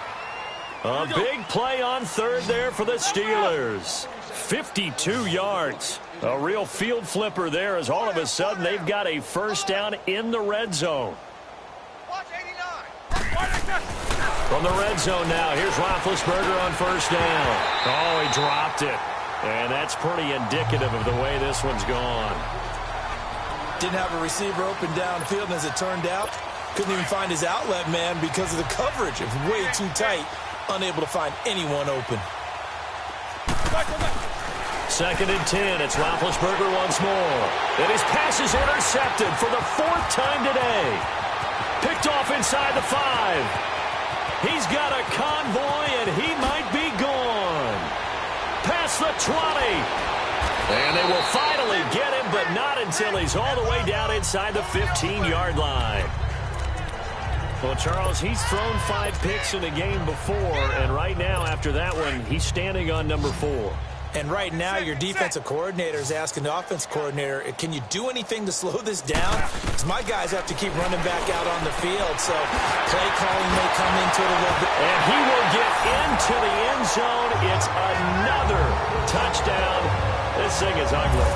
A big play on 3rd there for the Steelers. 52 yards. A real field flipper there as all of a sudden they've got a 1st down in the red zone. From the red zone now, here's Roethlisberger on 1st down. Oh, he dropped it. And that's pretty indicative of the way this one's gone. Didn't have a receiver open downfield, and as it turned out, couldn't even find his outlet man because of the coverage. It was way too tight, unable to find anyone open. 2nd and 10, it's Roethlisberger once more. And his pass is intercepted for the 4th time today. Picked off inside the 5. He's got a convoy, and he might be gone. Past the 20. And they will finally get him, but not until he's all the way down inside the 15-yard line. Well, Charles, he's thrown 5 picks in a game before, and right now, after that one, he's standing on number 4. And right now, your defensive coordinator is asking the offensive coordinator, can you do anything to slow this down? Because my guys have to keep running back out on the field, so play calling may come into it a little bit. And he will get into the end zone. It's another touchdown. This thing is ugly.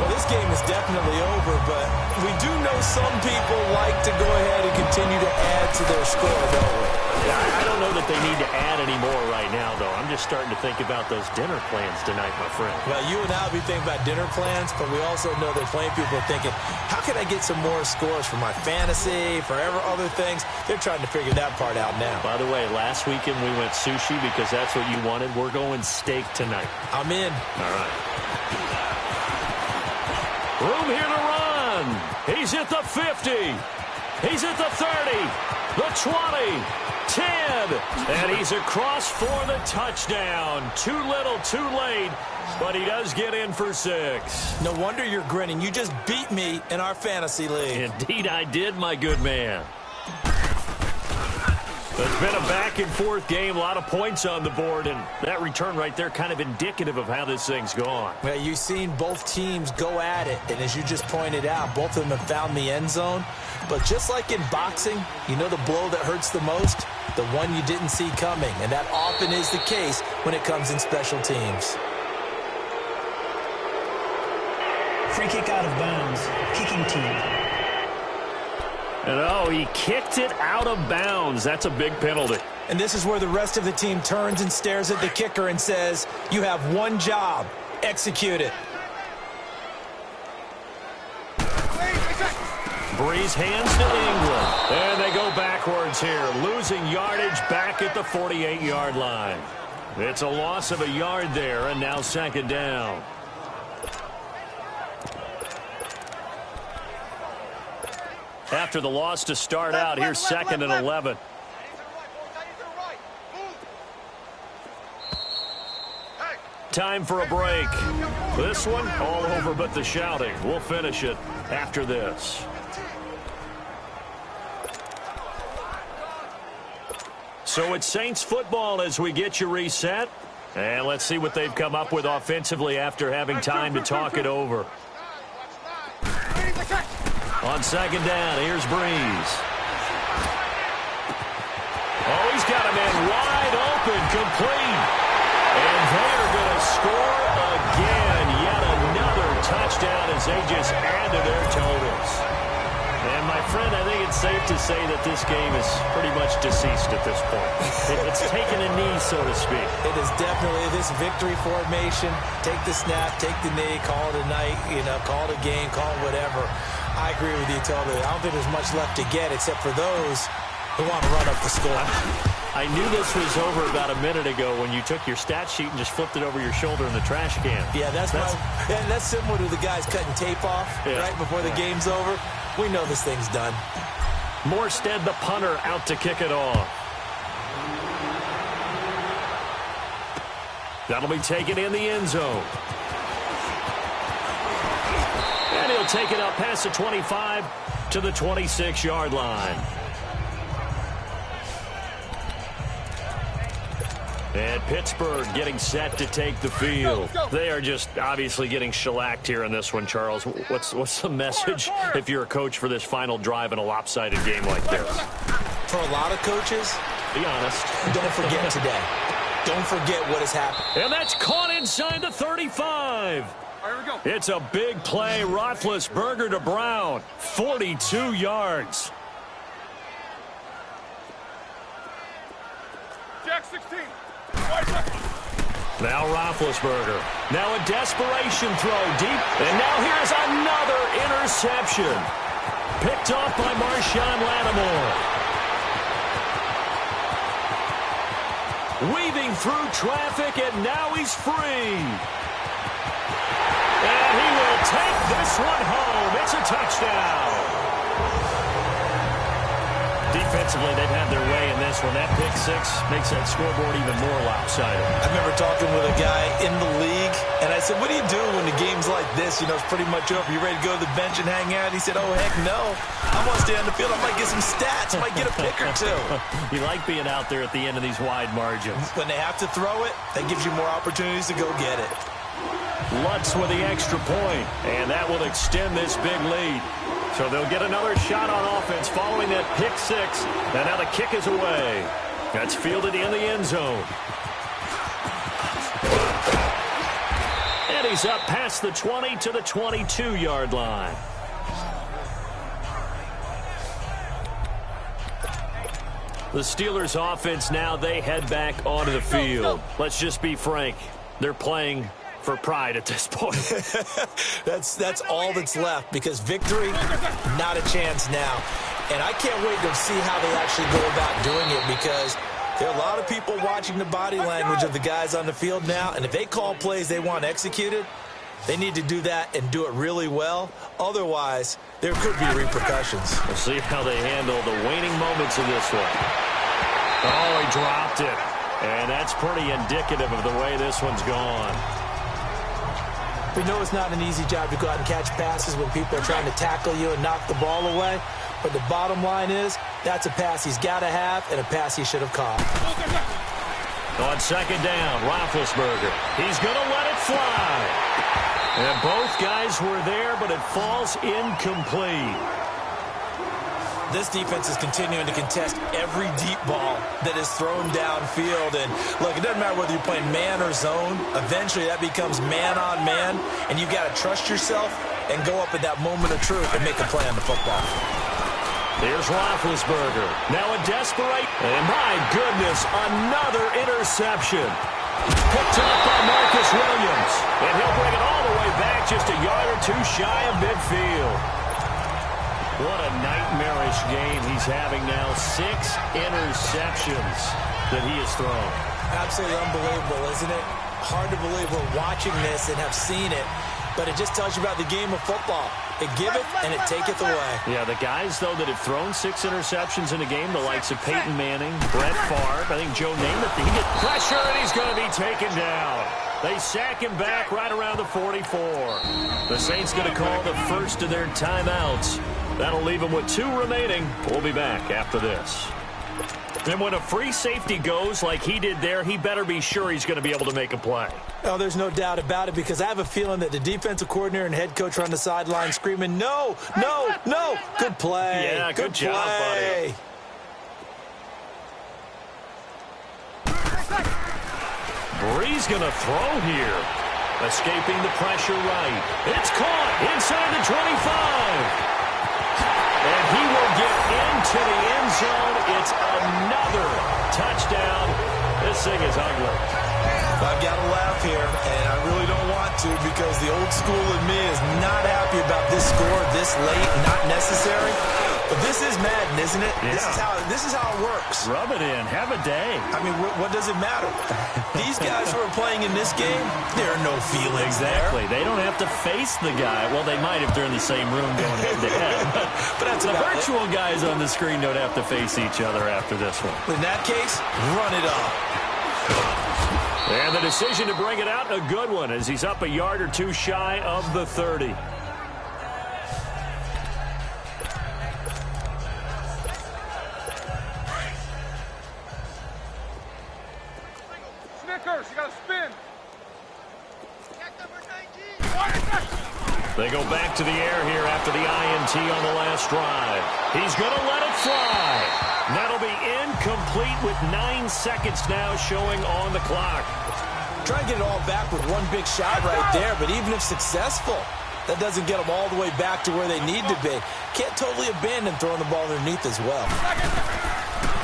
Well, this game is definitely over, but we do know some people like to go ahead and continue to add to their score, don't we? I don't know that they need to add any more right now, though. I'm just starting to think about those dinner plans tonight, my friend. Well, you and I will be thinking about dinner plans, but we also know that plenty of people are thinking, how can I get some more scores for my fantasy, for other things? They're trying to figure that part out now. By the way, last weekend we went sushi because that's what you wanted. We're going steak tonight. I'm in. All right. Room here to run. He's at the 50. He's at the 30. The 20. 10. And he's across for the touchdown. Too little, too late. But he does get in for 6. No wonder you're grinning. You just beat me in our fantasy league. Indeed I did, my good man. It's been a back-and-forth game, a lot of points on the board, and that return right there kind of indicative of how this thing's gone. Well, you've seen both teams go at it, and as you just pointed out, both of them have found the end zone. But just like in boxing, you know the blow that hurts the most? The one you didn't see coming, and that often is the case when it comes in special teams. Free kick out of bounds. Kicking team. And oh, he kicked it out of bounds. That's a big penalty. And this is where the rest of the team turns and stares at the kicker and says, you have one job. Execute it. Breeze hands to Ingram. And they go backwards here, losing yardage back at the 48-yard line. It's a loss of a yard there, and now second down. After the loss to start out, here's second and 11. Time for a break. This one, all over but the shouting. We'll finish it after this. So it's Saints football as we get you reset. And let's see what they've come up with offensively after having time to talk it over. On second down, here's Breeze. Oh, he's got a man wide open, complete. And they're going to score again. Yet another touchdown as they just add to their totals. And, my friend, I think it's safe to say that this game is pretty much deceased at this point. It's taken a knee, so to speak. It is definitely this victory formation. Take the snap, take the knee, call it a night, call it a game, call it whatever. I agree with you totally. I don't think there's much left to get except for those who want to run up the score. I knew this was over about a minute ago when you took your stat sheet and just flipped it over your shoulder in the trash can. Yeah, that's similar to the guys cutting tape off right before the game's over. We know this thing's done. Morstead, the punter, out to kick it off. That'll be taken in the end zone. And he'll take it up past the 25 to the 26-yard line. And Pittsburgh getting set to take the field. They are just obviously getting shellacked here in this one, Charles. What's the message if you're a coach for this final drive in a lopsided game like this? For a lot of coaches, be honest, don't forget today. Don't forget what has happened. And that's caught inside the 35. All right, here we go. It's a big play. Roethlisberger to Brown. 42 yards. Jack 16. Now Roethlisberger. Now a desperation throw deep. And now here's another interception. Picked off by Marshawn Lattimore. Weaving through traffic, and now he's free. And he will take this one home. It's a touchdown. Defensively, they've had their way in this one. That pick six makes that scoreboard even more lopsided. I remember talking with a guy in the league, and I said, what do you do when the game's like this? It's pretty much over. You ready to go to the bench and hang out? He said, oh, heck no. I want to stay on the field. I might get some stats. I might get a pick or two. You like being out there at the end of these wide margins. When they have to throw it, that gives you more opportunities to go get it. Lutz with the extra point, and that will extend this big lead. So they'll get another shot on offense following that pick six. And now the kick is away. That's fielded in the end zone. And he's up past the 20 to the 22-yard line. The Steelers offense now, they head back onto the field. Let's just be frank. They're playing for pride at this point. That's all that's left, because victory, not a chance now. And I can't wait to see how they actually go about doing it, because there are a lot of people watching the body language of the guys on the field now, and if they call plays they want executed, they need to do that and do it really well. Otherwise, there could be repercussions. We'll see how they handle the waning moments of this one. Oh, he dropped it. And that's pretty indicative of the way this one's gone. We know it's not an easy job to go out and catch passes when people are trying to tackle you and knock the ball away. But the bottom line is, that's a pass he's got to have and a pass he should have caught. On second down, Roethlisberger. He's going to let it fly. And both guys were there, but it falls incomplete. This defense is continuing to contest every deep ball that is thrown downfield. And, look, it doesn't matter whether you're playing man or zone. Eventually, that becomes man-on-man, and you've got to trust yourself and go up at that moment of truth and make a play on the football. Here's Roethlisberger. Now a desperate, and my goodness, another interception. Picked up by Marcus Williams. And he'll bring it all the way back just a yard or two shy of midfield. What a nightmarish game he's having now. 6 interceptions that he has thrown. Absolutely unbelievable, isn't it? Hard to believe we're watching this and have seen it, but it just tells you about the game of football. It giveth and it taketh away. Yeah, the guys, though, that have thrown 6 interceptions in a game, the likes of Peyton Manning, Brett Favre, I think Joe Namath, he gets pressure and he's going to be taken down. They sack him back right around the 44. The Saints going to call the first of their timeouts. That'll leave them with 2 remaining. We'll be back after this. And when a free safety goes like he did there, he better be sure he's going to be able to make a play. Oh, there's no doubt about it, because I have a feeling that the defensive coordinator and head coach are on the sideline screaming, no, no, no. Good play. Yeah, good job, buddy. Brees going to throw here. Escaping the pressure right. It's caught inside the 25. And he will get into the end zone. It's another touchdown. This thing is ugly. I've got to laugh here, and I really don't want to, because the old school in me is not happy about this score this late, not necessary. But this is Madden, isn't it? Yeah. This is how it works. Rub it in. Have a day. I mean, what does it matter? These guys who are playing in this game, there are no feelings exactly. They don't have to face the guy. Well, they might if they're in the same room going head-to-head. But that's the virtual guys on the screen don't have to face each other after this one. In that case, run it up. And the decision to bring it out, a good one, as he's up a yard or 2 shy of the 30. Snickers, you got to spin. They go back to the air here after the INT on the last drive. He's going to let it fly. That'll be incomplete with 9 seconds now showing on the clock. Try and get it all back with one big shot right there, but even if successful, that doesn't get them all the way back to where they need to be. Can't totally abandon throwing the ball underneath as well.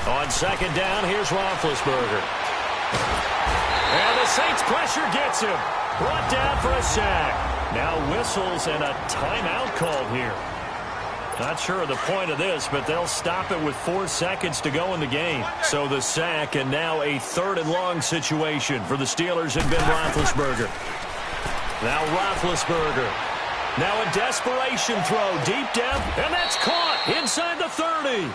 On second down, here's Roethlisberger. And the Saints pressure gets him. Brought down for a sack. Now whistles and a timeout called here. Not sure of the point of this, but they'll stop it with 4 seconds to go in the game. So the sack, and now a 3rd and long situation for the Steelers and Ben Roethlisberger. Now Roethlisberger. Now a desperation throw deep down, and that's caught inside the 30.